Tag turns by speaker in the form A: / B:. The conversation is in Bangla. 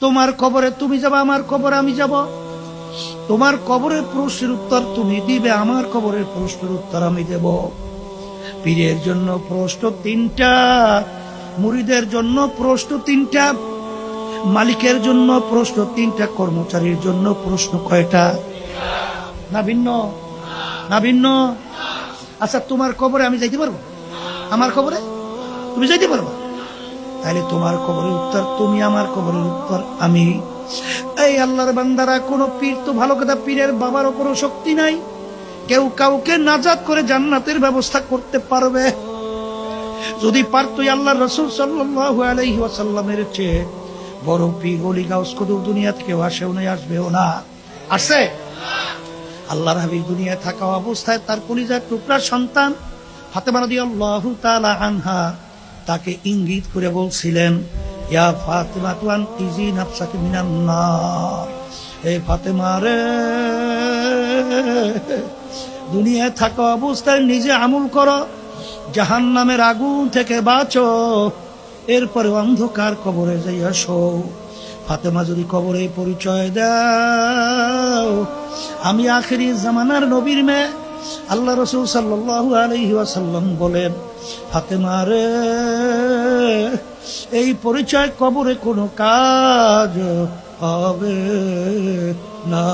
A: তোমার কবরে তুমি যাবে, আমার কবরে আমি যাব। তোমার কবরের প্রশ্নের উত্তর তুমি দিবে, আমার কবরের প্রশ্নের উত্তর আমি দেব। পীরের জন্য প্রশ্ন তিনটা, মুরিদের জন্য প্রশ্ন তিনটা, মালিকের জন্য প্রশ্ন তিনটা, কর্মচারীর জন্য প্রশ্ন কয়টা? না ভিন্ন? না ভিন্ন? আচ্ছা, তোমার কবরে আমি যাইতে পারবো? আমার কবরে তুমি যাইতে পারবো? তাহলে তোমার কবরের উত্তর তুমি, আমার কবরের উত্তর আমি। এই আল্লাহর বান্দারা, কোন পীর তো ভালো কথা, পীরের বাবার কোনো শক্তি নাই। কেউ কাউকে নাজাত করে জান্নাতের ব্যবস্থা করতে পারবে? যদি পারতো, আল্লাহর রাসূল সাল্লাল্লাহু আলাইহি ওয়াসাল্লামের চেয়ে বড় পীর ওলি গাউস কুতুব দুনিয়াতে কেউ আসেও না, আসবেও না। আসে? আল্লাহর হাবিব দুনিয়ায় থাকা অবস্থায় তার কলিজার টুকরার সন্তান ফাতেমা রাদিয়াল্লাহু তাআলা আনহা তাকে ইঙ্গিত করে বলছিলেন, ইয়া ফাতেমা তু আনকিজি নাফসাকি মিনান নার। এই ফাতেমা রে, দুনিয়ায় থাকা অবস্থায় নিজে আমল করো, জাহান্নামের আগুন থেকে বাঁচো, এরপরে অন্ধকার কবরে যাই আসো। ফাতেমা যদি কবরে পরিচয় দাও, আমি আখেরি জামানার নবীর মেয়ে। আল্লাহ রাসূল সাল্লাল্লাহু আলাইহি ওয়াসাল্লাম বলেন, ফাতেমা রে, এই পরিচয় কবরে কোনো কাজ হবে না।